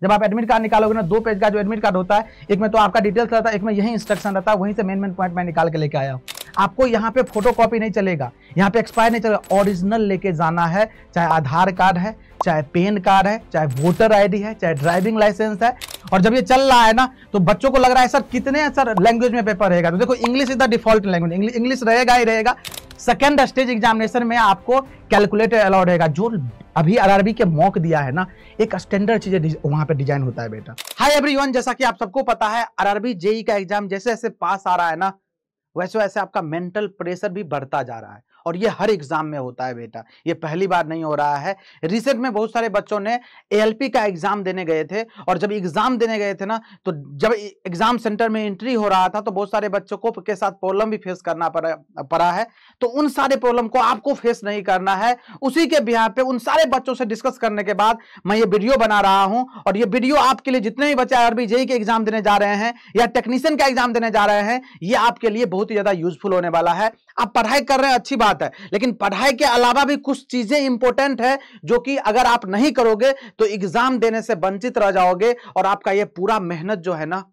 जब आप admit card निकालोगे ना, 2 पेज का जो एडमिट कार्ड होता है, एक में तो आपका डिटेल्स रहता है, एक में यही इंस्ट्रक्शन रहता है, वहीं से मेन पॉइंट मैं निकाल के लेके आया हूँ। आपको यहाँ पे फोटो कॉपी नहीं चलेगा, यहाँ पे एक्सपायर नहीं चलेगा, ओरिजिनल लेके जाना है, चाहे आधार कार्ड है, चाहे पैन कार्ड है, चाहे वोटर आईडी है, चाहे ड्राइविंग लाइसेंस है। और जब ये चल रहा है ना, तो बच्चों को लग रहा है सर कितने सर लैंग्वेज में पेपर रहेगा, तो देखो English is the default language, English रहेगा ही रहेगा। सेकेंड स्टेज एग्जामिनेशन में आपको कैलकुलेटर अलाउड रहेगा, जो अभी आरआरबी के मॉक दिया है ना, एक स्टैंडर्ड चीजें वहां पे डिजाइन होता है बेटा। हाय एवरीवन, जैसा कि आप सबको पता है, आरआरबी जेई का एग्जाम जैसे जैसे पास आ रहा है ना, वैसे वैसे आपका मेंटल प्रेशर भी बढ़ता जा रहा है, और ये हर एग्जाम में होता है बेटा, ये पहली बार नहीं हो रहा है। रिसेंट में बहुत सारे बच्चों ने एएलपी का एग्जाम देने गए थे, और जब एग्जाम देने गए थे ना, तो जब एग्जाम सेंटर में एंट्री हो रहा था, तो बहुत सारे बच्चों को के साथ प्रॉब्लम भी फेस करना पड़ा है। तो उन सारे प्रॉब्लम को आपको फेस नहीं करना है। उसी के बिहार पे उन सारे बच्चों से डिस्कस करने के बाद मैं ये वीडियो बना रहा हूं, और ये वीडियो आपके लिए जितने भी बच्चे आरआरबी जेईई के एग्जाम देने जा रहे हैं या टेक्नीशियन का एग्जाम देने जा रहे हैं, ये आपके लिए बहुत ही ज्यादा यूजफुल होने वाला है। आप पढ़ाई कर रहे हैं, अच्छी बात है, लेकिन पढ़ाई के अलावा भी कुछ चीजें इंपॉर्टेंट है, जो कि अगर आप नहीं करोगे तो एग्जाम देने से वंचित रह जाओगे, और आपका ये पूरा मेहनत जो है ना,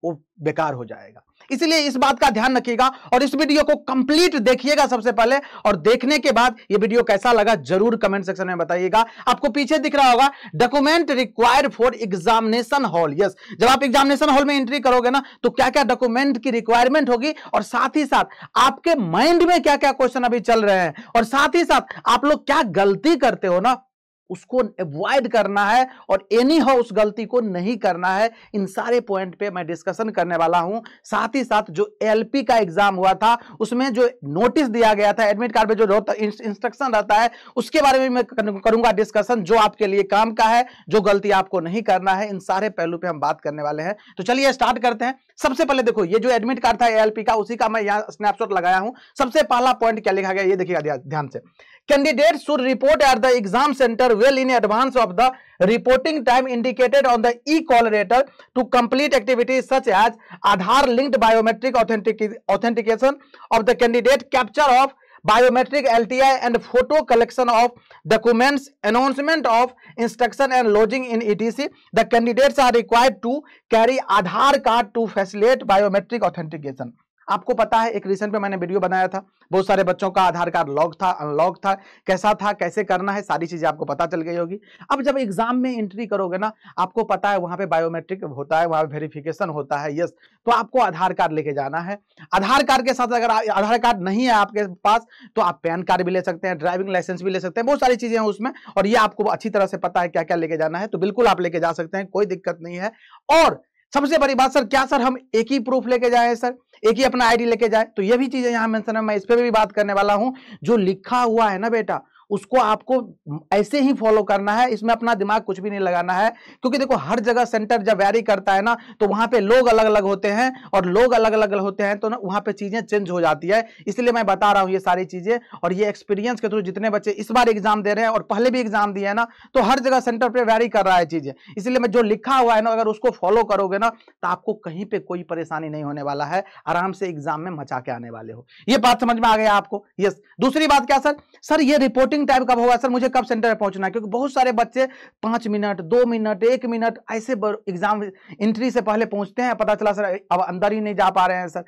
वो बेकार हो जाएगा। इसलिए इस बात का ध्यान रखिएगा, और इस वीडियो को कंप्लीट देखिएगा सबसे पहले, और देखने के बाद ये वीडियो कैसा लगा जरूर कमेंट सेक्शन में बताइएगा। आपको पीछे दिख रहा होगा document required for examination hall. Yes, जब आप एग्जामिनेशन हॉल में एंट्री करोगे ना, तो क्या क्या डॉक्यूमेंट की रिक्वायरमेंट होगी, और साथ ही साथ आपके माइंड में क्या क्या क्वेश्चन अभी चल रहे हैं, और साथ ही साथ आप लोग क्या गलती करते हो ना, उसको अवॉइड करना है, और एनी हाउ उस गलती को नहीं करना है। इन सारे पॉइंट पे मैं डिस्कशन करने वाला हूं। साथ ही साथ जो एलपी का एग्जाम हुआ था, उसमें जो नोटिस दिया गया था, एडमिट कार्ड पे जो इंस्ट्रक्शन रहता है, उसके बारे में मैं करूंगा डिस्कशन, जो आपके लिए काम का है, जो गलती आपको नहीं करना है। इन सारे पहलू पे हम बात करने वाले हैं। तो चलिए स्टार्ट करते हैं। सबसे पहले देखो, ये जो एडमिट कार्ड था एलपी का, उसी का मैं यहाँ स्नैपशॉट लगाया हूं। सबसे पहला पॉइंट क्या लिखा गया, ये देखिएगा ध्यान से। Candidates should report at the exam center well in advance of the reporting time indicated on the e-call letter to complete activities such as Aadhaar linked biometric authentication of the candidate, capture of biometric LTI and photo collection of documents, announcement of instruction and lodging in etc. The candidates are required to carry Aadhaar card to facilitate biometric authentication. आपको पता है, एक recent में मैंने video बनाया था, बहुत सारे बच्चों का आधार कार्ड लॉक था, अनलॉक था, कैसा था, कैसे करना है, सारी चीजें आपको पता चल गई होगी। अब जब एग्जाम में एंट्री करोगे ना, आपको पता है वहां पे बायोमेट्रिक होता है, वहां पे वेरिफिकेशन होता है। यस, तो आपको आधार कार्ड लेके जाना है। आधार कार्ड के साथ अगर आधार कार्ड नहीं है आपके पास, तो आप पैन कार्ड भी ले सकते हैं, ड्राइविंग लाइसेंस भी ले सकते हैं, बहुत सारी चीजें हैं उसमें, और ये आपको अच्छी तरह से पता है क्या क्या लेके जाना है, तो बिल्कुल आप लेके जा सकते हैं, कोई दिक्कत नहीं है। और सबसे बड़ी बात, सर क्या सर हम एक ही प्रूफ लेके जाए, सर एक ही अपना आईडी लेके जाए, तो ये भी चीजें यहां मेंशन है, मैं इस पे भी बात करने वाला हूं। जो लिखा हुआ है ना बेटा, उसको आपको ऐसे ही फॉलो करना है, इसमें अपना दिमाग कुछ भी नहीं लगाना है। क्योंकि देखो, हर जगह सेंटर जब वैरी करता है ना, तो वहां पे लोग अलग अलग होते हैं, और लोग अलग अलग होते हैं, तो ना वहां पे चीजें चेंज हो जाती है। इसलिए मैं बता रहा हूं ये सारी चीजें, और ये एक्सपीरियंस के थ्रू जितने बच्चे इस बार एग्जाम दे रहे हैं और पहले भी एग्जाम दिए है ना, तो हर जगह सेंटर पे वैरी कर रहा है चीजें। इसलिए मैं जो लिखा हुआ है ना, अगर उसको फॉलो करोगे ना, तो आपको कहीं पे कोई परेशानी नहीं होने वाला है, आराम से एग्जाम में मचा के आने वाले हो। ये बात समझ में आ गया आपको? यस। दूसरी बात क्या सर ये रिपोर्टिंग टाइम कब होगा, सर मुझे कब सेंटर पे पहुंचना है? क्योंकि बहुत सारे बच्चे 5 मिनट, 2 मिनट, 1 मिनट ऐसे एग्जाम एंट्री से पहले पहुंचते हैं, पता चला सर अब अंदर ही नहीं जा पा रहे हैं, सर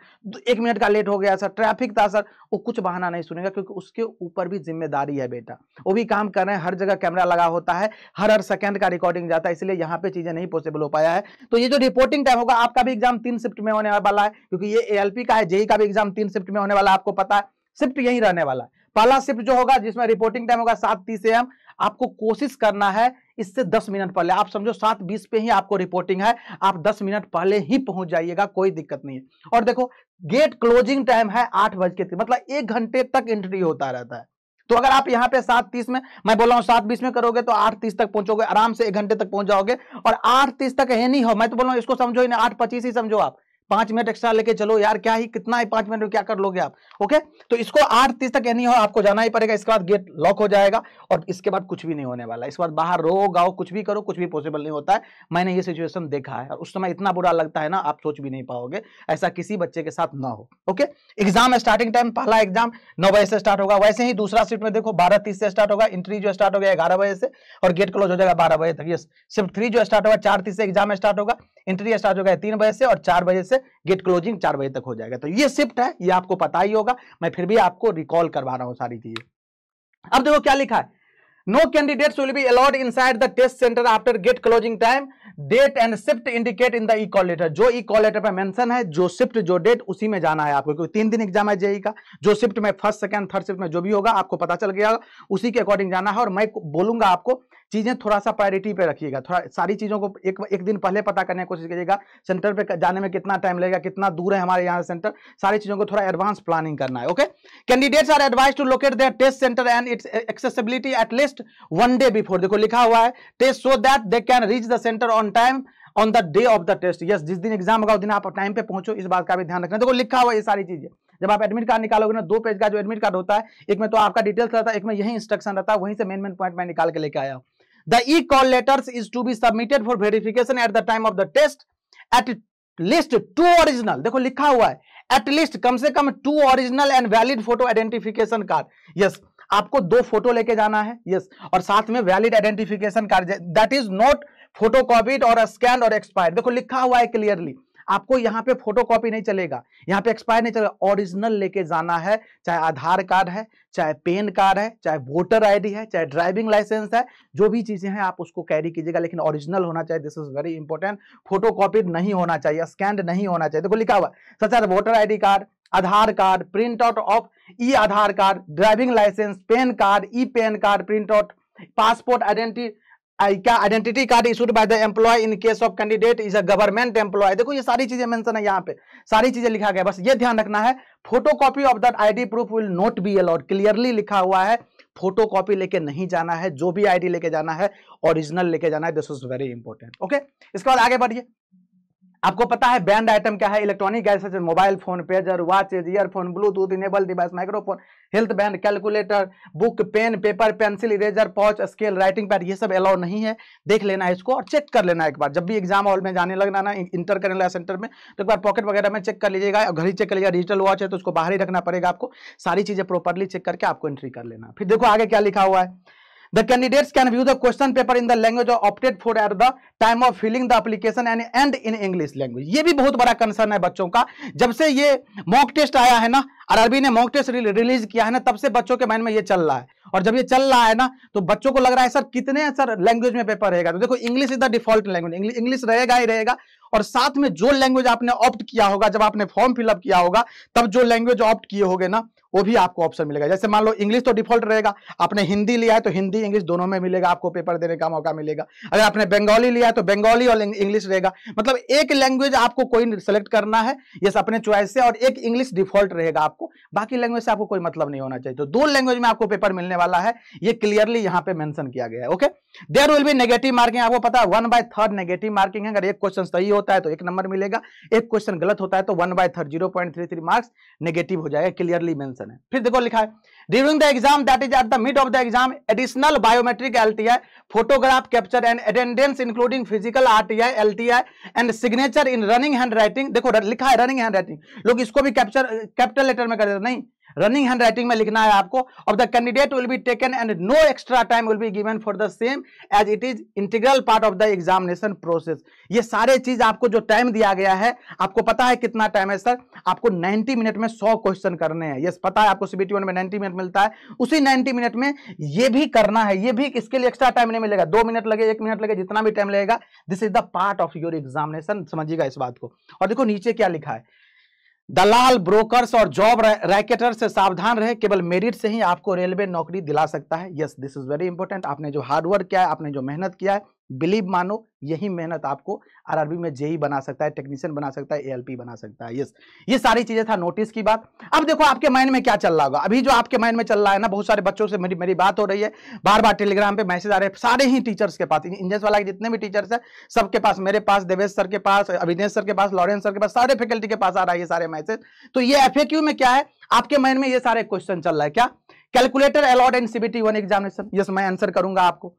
1 मिनट का लेट हो गया, सर ट्रैफिक था, सर वो कुछ बहाना नहीं सुनेगा, क्योंकि उसके ऊपर भी जिम्मेदारी है बेटा, वो भी काम कर रहे हैं, हर जगह कैमरा लगा होता है, हर सेकंड का रिकॉर्डिंग जाता है, इसलिए यहाँ पे चीजें नहीं पॉसिबल हो पाया है। तो ये जो रिपोर्टिंग टाइम होगा, आपका भी एग्जाम 3 शिफ्ट में होने वाला है, क्योंकि ये एएलपी का है, जेईई का भी एग्जाम 3 शिफ्ट में होने वाला है, आपको पता है, शिफ्ट यही रहने वाला है। पहला शिफ्ट जो होगा, जिसमें रिपोर्टिंग टाइम होगा 7:30 AM, आपको कोशिश करना है इससे 10 मिनट पहले, आप समझो 7:20 पे ही आपको रिपोर्टिंग है, आप 10 मिनट पहले ही पहुंच जाइएगा, कोई दिक्कत नहीं है। और देखो, गेट क्लोजिंग टाइम है 8 बजे, मतलब 1 घंटे तक एंट्री होता रहता है। तो अगर आप यहाँ पे 7:30 में, मैं बोल रहा हूँ 7:20 में करोगे, तो 8:30 तक पहुंचोगे, आराम से 1 घंटे तक पहुंच जाओगे। और 8:30 तक है नहीं हो, मैं तो बोल रहा हूँ इसको समझो ही नहीं, 8:25 ही समझो आप, 5 मिनट एक्स्ट्रा लेके चलो यार, क्या ही कितना है 5 मिनट में क्या कर लोगे आप। ओके, तो इसको 8:30 तक नहीं हो आपको जाना ही पड़ेगा, इसके बाद गेट लॉक हो जाएगा और इसके बाद कुछ भी नहीं होने वाला। इसके बाद बाहर रो गाओ कुछ भी करो, कुछ भी पॉसिबल नहीं होता है। मैंने ये सिचुएशन देखा है और उस समय इतना बुरा लगता है ना, आप सोच भी नहीं पाओगे, ऐसा किसी बच्चे के साथ ना हो। ओके, एग्जाम स्टार्टिंग टाइम, पहला एग्जाम 9 बजे से स्टार्ट होगा। वैसे ही दूसरा शिफ्ट में देखो 12:30 से स्टार्ट होगा, एंट्री जो स्टार्ट हो गया 11 बजे से और गेट क्लोज हो जाएगा 12 बजे तक। यस, शिफ्ट 3 जो स्टार्ट होगा 4:30 से एग्जाम स्टार्ट होगा, एंट्री स्टार्ट हो गया 3 बजे से और 4 बजे से गेट क्लोजिंग 4 बजे तक हो जाएगा। तो ये शिफ्ट है, ये आपको पता ही होगा, मैं फिर भी आपको रिकॉल करवा रहा हूं सारी चीजें। अब देखो क्या लिखा है, no candidates will be allowed inside the test centre after gate closing time, date and shift indicate in the e call letter. जो ई कॉल लेटर पर मेंशन है, जो शिफ्ट जो डेट, उसी में जाना है आपको, क्योंकि 3 दिन एग्जाम है जेई का। जो शिफ्ट में फर्स्ट सेकंड थर्ड शिफ्ट में जो भी होगा आपको पता चल गया, उसी के अकॉर्डिंग जाना है। और मैं बोलूंगा आपको चीजें थोड़ा सा प्रायोरिटी पे रखिएगा, थोड़ा सारी चीजों को एक दिन पहले पता करने की कोशिश कीजिएगा। सेंटर पे जाने में कितना टाइम लगेगा, कितना दूर है हमारे यहाँ सेंटर, सारी चीजों को थोड़ा एडवांस प्लानिंग करना है। Okay, candidates are advise to locate their test centre and its accessibility at least 1 day before. देखो लिखा हुआ है test so that they can reach the centre on time on the day of the test. Yes, जिस दिन exam होगा उस दिन आप टाइम पे पहुंचो, इस बात का भी ध्यान रखना। देखो लिखा हुआ है ये सारी चीजें। जब आप एडमिट कार्ड निकालोगे ना, 2 पेज का जो एडमिट कार्ड होता है, एक में तो आपका डिटेल्स रहता है, एक में यही इंस्ट्रक्शन रहता है, वहीं से मेन पॉइंट मैं निकाल के लेके आया हूं। The e-call letters is to be submitted for verification at the time of the test. At least 2 original, देखो लिखा हुआ है at least कम से कम 2 original and valid photo identification card. Yes, आपको 2 फोटो लेके जाना है। यस, और साथ में valid identification card, that is not फोटोकॉपीड और स्कैन और एक्सपायर्ड। देखो लिखा हुआ है क्लियरली, आपको यहाँ पे फोटोकॉपी नहीं चलेगा, यहाँ पे एक्सपायर नहीं चलेगा, ओरिजिनल लेके जाना है। चाहे आधार कार्ड है, चाहे पेन कार्ड है, चाहे वोटर आईडी है, चाहे ड्राइविंग लाइसेंस है, जो भी चीजें हैं आप उसको कैरी कीजिएगा, लेकिन ओरिजिनल होना चाहिए। This is very important. फोटोकॉपीड नहीं होना चाहिए, स्कैन्ड नहीं होना चाहिए। देखो लिखा हुआ such as voter ID card, Aadhaar card, print out of e Aadhaar card, driving licence, PAN card, e PAN card, print out, passport identity card issued by the employ in case of candidate is a government employ. देखो ये सारी चीजें mention है, यहाँ पे सारी चीजें लिखा गया, बस ये ध्यान रखना है photocopy of that ID proof will not be allowed. Clearly लिखा हुआ है, फोटोकॉपी लेके नहीं जाना है, जो भी आईडी लेके जाना है ओरिजिनल लेके जाना है। This is very important. Okay, इसके बाद आगे बढ़िए। आपको पता है बैंड आइटम क्या है, electronic gadgets, mobile phone, pager, watches, earphone, Bluetooth enable device, microphone, health band, calculator, book, pen, paper, pencil, eraser, pouch, scale, writing pad, ये सब अलाउ नहीं है। देख लेना है इसको और चेक कर लेना एक बार, जब भी एग्जाम हॉल में जाने लगना ना, इंटर करने लगा सेंटर में, तो एक बार पॉकेट वगैरह में चेक कर लीजिएगा, घड़ी चेक कर लीजिएगा। डिजिटल वॉच है तो उसको बाहर ही रखना पड़ेगा आपको। सारी चीजें प्रॉपरली चेक करके आपको एंट्री कर लेना। फिर देखो आगे क्या लिखा हुआ है, The candidates can view the question paper in the language opted for at the time of filling the application and in English language। ये भी बहुत बड़ा कंसर्न है बच्चों का। जब से ये मॉक टेस्ट आया है ना, आरआरबी ने मॉक टेस्ट रिलीज किया है ना, तब से बच्चों के माइंड में ये चल रहा है। और जब ये चल रहा है ना, तो बच्चों को लग रहा है सर कितने सर लैंग्वेज में पेपर रहेगा। तो देखो English is the default language, English रहेगा ही रहेगा। और साथ में जो लैंग्वेज आपने ऑप्ट किया होगा, जब आपने फॉर्म फिलअप किया होगा, तब जो लैंग्वेज ऑप्ट किए होगे ना, वो भी आपको ऑप्शन मिलेगा। जैसे मान लो इंग्लिश तो डिफॉल्ट रहेगा, आपने हिंदी लिया है तो हिंदी इंग्लिश दोनों में मिलेगा, आपको पेपर देने का मौका मिलेगा। अगर आपने बंगाली लिया है तो बंगाली और इंग्लिश रहेगा। मतलब एक लैंग्वेज आपको कोई सेलेक्ट करना है ये अपने चॉइस से, और एक इंग्लिश डिफॉल्ट रहेगा आपको, बाकी लैंग्वेज से आपको कोई मतलब नहीं होना चाहिए। तो 2 लैंग्वेज में आपको पेपर मिलने वाला है, ये क्लियरली यहाँ पे मेंशन किया गया है। Okay, there will be negative marking. आपको पता है 1/3 नेगेटिव मार्किंग है। अगर एक क्वेश्चन सही होता है तो 1 नंबर मिलेगा, एक क्वेश्चन गलत होता है तो 1/3 0.33 मार्क्स नेगेटिव हो जाएगा, क्लियरली मेंशन है। फिर देखो लिखा है during the exam that is at the mid of the exam additional biometric LTI, photograph capture and attendance including physical RTI, LTI and signature in running hand writing. देखो लिखा है रनिंग हैंड राइटिंग, लोग इसको भी capital letter में कर देते, नहीं, रनिंग हैंड राइटिंग में लिखना है आपको। Of the candidate will be taken and no extra time will be given for the same as it is integral part of the examination process. ये सारे चीज आपको जो टाइम दिया गया है, आपको पता है कितना टाइम है सर? आपको 90 मिनट में 100 क्वेश्चन करने हैं। यस, पता है आपको सीबीटी 1 में 90 मिनट मिलता है, उसी 90 मिनट में ये भी करना है। ये भी, इसके लिए एक्स्ट्रा टाइम नहीं मिलेगा, 2 मिनट लगे, 1 मिनट लगे, जितना भी टाइम लगेगा, this is the part of your examination. समझिएगा इस बात को। और देखो नीचे क्या लिखा है, दलाल, ब्रोकर्स और जॉब रैकेटर्स से सावधान रहे, केवल मेरिट से ही आपको रेलवे नौकरी दिला सकता है। Yes, this is very important. आपने जो हार्डवर्क किया है, आपने जो मेहनत किया है, बिलीव मानो, यही मेहनत आपको आरआरबी में जेई बना सकता है, टेक्नीशियन बना सकता है, एएलपी बना सकता है। यस, ये सारी चीजें था नोटिस की बात। अब देखो आपके माइंड में क्या चल रहा होगा। अभी जो आपके माइंड में चल रहा है ना, बहुत सारे बच्चों से मेरी बात हो रही है, बार बार टेलीग्राम पे मैसेज आ रहे हैं, सारे ही टीचर्स के पास, इंजन वाला के जितने भी टीचर्स है सबके पास, मेरे पास, देवेश सर के पास, अविनेश सर के पास, लॉरेंस सर के पास, सारे फैकल्टी के पास आ रहा है ये सारे मैसेज। तो ये एफएक्यू में क्या है, आपके माइंड में ये सारे क्वेश्चन चल रहा है। क्या calculator allowed in CBT 1 examination? Yes, मैं आंसर करूंगा आपको।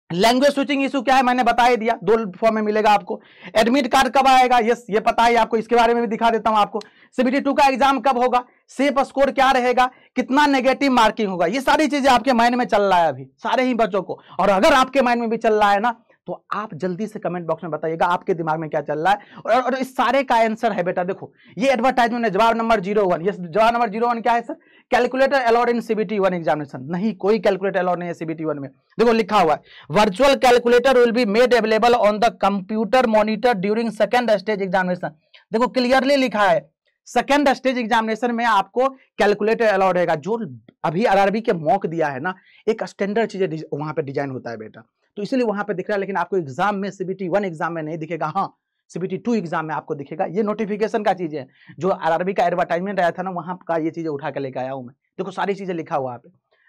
लैंग्वेज स्विचिंग इशू क्या है, मैंने बता ही दिया, 2 फॉर्म में मिलेगा आपको। एडमिट कार्ड कब आएगा? यस, ये पता है आपको, इसके बारे में भी दिखा देता हूं आपको। सीबीटी 2 का एग्जाम कब होगा? सेफ स्कोर क्या रहेगा? कितना नेगेटिव मार्किंग होगा? ये सारी चीजें आपके माइंड में चल रहा है अभी, सारे ही बच्चों को। और अगर आपके माइंड में भी चल रहा है ना, तो आप जल्दी से कमेंट बॉक्स में बताइएगा आपके दिमाग में क्या चल रहा है। और इस सारे का आंसर है बेटा, देखो ये एडवर्टाइजमेंट है, जवाब नंबर 01। यस, जवाब नंबर 01 क्या है sir? Calculator allowed in CBT 1 examination. नहीं, कोई कैलकुलेटर अलाउड नहीं है सीबीटी 1 में। देखो लिखा हुआ है, virtual calculator will be made available on the computer monitor during second stage examination. देखो क्लियरली लिखा है, सेकंड स्टेज एग्जामिनेशन में आपको कैलकुलेटर अलाउड रहेगा। जो अभी आरआरबी के मॉक दिया है ना, एक स्टैंडर्ड चीजें वहां पे डिजाइन होता है बेटा, तो इसलिए वहां पे दिख रहा है, लेकिन आपको एग्जाम में सीबीटी 1 एग्जाम में नहीं दिखेगा। हाँ, सीबीटी 2 एग्जाम में आपको दिखेगा। ये नोटिफिकेशन का चीज है, जो आरआरबी का एडवर्टाइजमेंट आया था ना, वहां का ये चीजें उठा के लेके आया हूं मैं। देखो सारी चीजें लिखा हुआ है।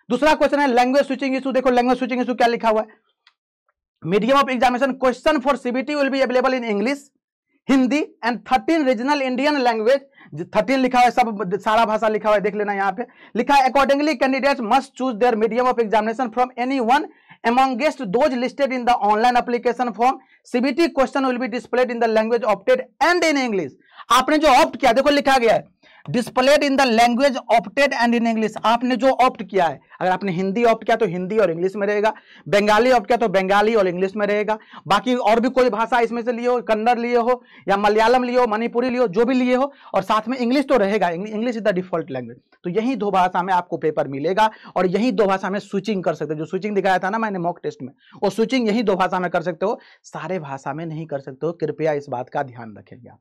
दूसरा क्वेश्चन है लैंग्वेज स्विचिंग इशू। देखो लैंग्वेज स्विचिंग इशू क्या लिखा हुआ है, medium of examination question for CBT will be available in English, Hindi and 13 regional Indian language. 13 लिखा है, सब सारा भाषा लिखा हुआ है, देख लेना यहाँ पे लिखा है। Accordingly candidates must choose there medium of examination from any one amongst those listed in the online application form. CBT question will be displayed in the language opted and in English. आपने जो opt किया, देखो लिखा गया है displayed in the language opted and in English. आपने जो opt किया है, अगर आपने हिंदी ऑप्ट किया तो हिंदी और इंग्लिश में रहेगा, बंगाली ऑप्ट किया तो बंगाली और इंग्लिश में रहेगा, बाकी और भी कोई भाषा इसमें से लिए हो, कन्नड़ लिए हो या मलयालम लिए हो, मणिपुरी लिए हो, जो भी लिए हो, और साथ में इंग्लिश तो रहेगा। English is the default language. तो यही 2 भाषा में आपको पेपर मिलेगा, और यही 2 भाषा में स्विचिंग कर सकते हो। जो स्विचिंग दिखाया था ना मैंने मॉक टेस्ट में, वो स्विचिंग यही 2 भाषा में कर सकते हो, सारे भाषा में नहीं कर सकते हो। कृपया इस बात का ध्यान रखेंगे आप।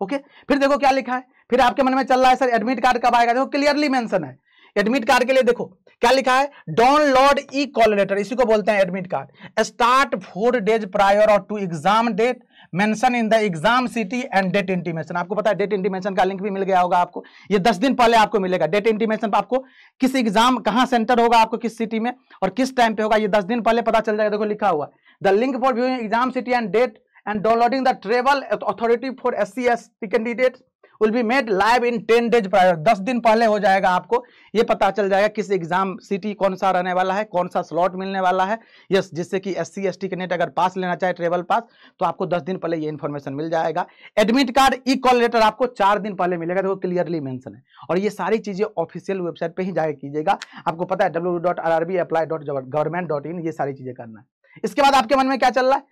ओके, फिर देखो क्या लिखा है, फिर आपके मन में चल रहा है सर एडमिट कार्ड कब आएगा। देखो क्लियरली मेंशन है एडमिट कार्ड के लिए। देखो क्या लिखा है, डाउनलोड ई कॉल लेटर, इसी को बोलते हैं admit card. Start 4 days prior और to exam date, mention in the exam city and date intimation. आपको पता है डेट इंटीमेशन का लिंक भी मिल गया होगा आपको, ये 10 दिन पहले आपको मिलेगा। डेट इंटीमेशन पर आपको किस एग्जाम कहां सेंटर होगा, आपको किस सिटी में और किस टाइम पे होगा, ये 10 दिन पहले पता चल जाएगा। देखो लिखा हुआ the link for viewing exam city and date and downloading the travel authority for SC/ST candidates will be made live in 10 days prior। 10 दिन पहले हो जाएगा, आपको ये पता चल जाएगा किस एग्जाम सिटी कौन सा रहने वाला है, कौन सा स्लॉट मिलने वाला है। यस, जिससे कि SC/ST कैंडिडेट अगर पास लेना चाहे ट्रेवल पास, तो आपको 10 दिन पहले ये इन्फॉर्मेशन मिल जाएगा। एडमिट कार्ड ई कॉल लेटर आपको 4 दिन पहले मिलेगा, देखो क्लियरली मेंशन है। और ये सारी चीजें ऑफिशियल वेबसाइट पे ही जाके कीजिएगा, आपको पता है www.rrbapply.government.in, ये सारी चीजें करना है। इसके बाद आपके मन में क्या चल रहा है,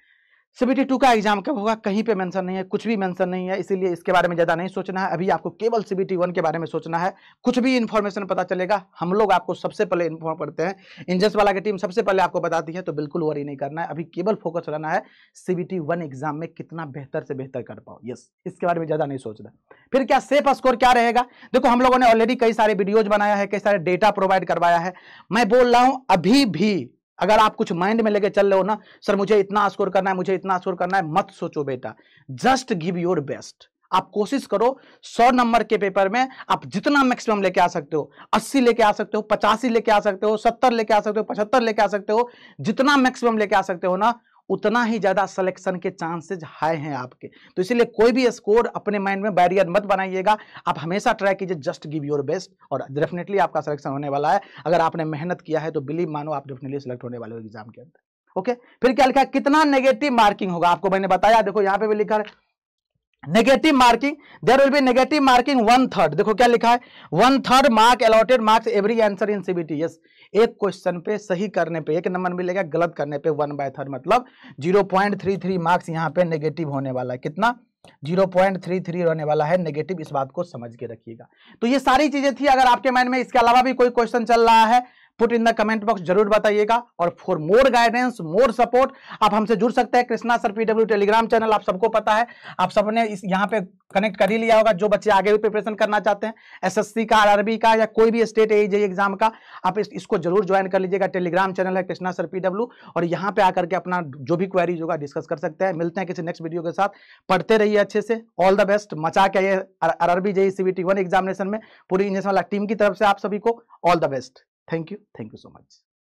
सीबीटी 2 का एग्जाम कब होगा, कहीं पे मेंशन नहीं है, कुछ भी मेंशन नहीं है, इसीलिए इसके बारे में ज्यादा नहीं सोचना है। अभी आपको केवल सीबीटी 1 के बारे में सोचना है। कुछ भी इंफॉर्मेशन पता चलेगा, हम लोग आपको सबसे पहले इन्फॉर्म करते हैं, इंजस वाला की टीम सबसे पहले आपको बताती है, तो बिल्कुल वरी नहीं करना है। अभी केवल फोकस रहना है सीबीटी 1 एग्जाम में कितना बेहतर से बेहतर कर पाओ। यस, इसके बारे में ज्यादा नहीं सोचना। फिर क्या सेफ स्कोर क्या रहेगा, देखो हम लोगों ने ऑलरेडी कई सारे वीडियोज बनाया है, कई सारे डेटा प्रोवाइड करवाया है। मैं बोल रहा हूं अभी भी अगर आप कुछ माइंड में लेके चल रहे हो ना, सर मुझे इतना स्कोर करना है, मुझे इतना स्कोर करना है, मत सोचो बेटा, जस्ट गिव योर बेस्ट। आप कोशिश करो 100 नंबर के पेपर में आप जितना मैक्सिमम लेके आ सकते हो, 80 लेके आ सकते हो, 85 लेके आ सकते हो, 70 लेके आ सकते हो, 75 लेके आ सकते हो, जितना मैक्सिमम लेके आ सकते हो ना, उतना ही ज्यादा सिलेक्शन के चांसेस हाई हैं आपके। तो इसीलिए कोई भी स्कोर अपने माइंड में बैरियर मत बनाइएगा, आप हमेशा ट्राई कीजिए, जस्ट गिव योर बेस्ट, और डेफिनेटली आपका सिलेक्शन होने वाला है। अगर आपने मेहनत किया है तो बिलीव मानो आप डेफिनेटली सिलेक्ट होने वाले हो एग्जाम के अंदर। ओके, फिर क्या लिखा है, कितना नेगेटिव मार्किंग होगा, आपको मैंने बताया। देखो यहाँ पे भी लिखा है negative marking, there will be negative marking 1/3। देखो क्या लिखा है, 1/3 mark allotted marks every answer in CBT. Yes, एक क्वेश्चन पे सही करने पे 1 नंबर मिलेगा, गलत करने पे 1/3, मतलब 0.33 मार्क्स यहाँ पे नेगेटिव होने वाला है। कितना, 0.33 रहने वाला है नेगेटिव, इस बात को समझ के रखिएगा। तो ये सारी चीजें थी। अगर आपके माइंड में इसके अलावा भी कोई क्वेश्चन चल रहा है, put in the comment box जरूर बताइएगा। और for more guidance, more support, आप हमसे जुड़ सकते हैं। Krishna sir PW Telegram channel आप सबको पता है, आप सबने इस यहाँ पे कनेक्ट कर ही लिया होगा। जो बच्चे आगे भी प्रिपरेशन करना चाहते हैं SSC का, RRB का, या कोई भी स्टेट AEJ एग्जाम का, आप इसको जरूर ज्वाइन कर लीजिएगा। टेलीग्राम चैनल है कृष्णा सर PW, और यहाँ पे आकर के अपना जो भी क्वेरीज होगा डिस्कस कर सकते हैं। मिलते हैं किसी नेक्स्ट वीडियो के साथ। पढ़ते रहिए अच्छे से। ऑल द बेस्ट, मचा के आइए RRB JEE CBT 1 एग्जामिनेशन में। पूरी इंजीनियरिंग वाला टीम की तरफ से आप सभी को all the best. Thank you so much.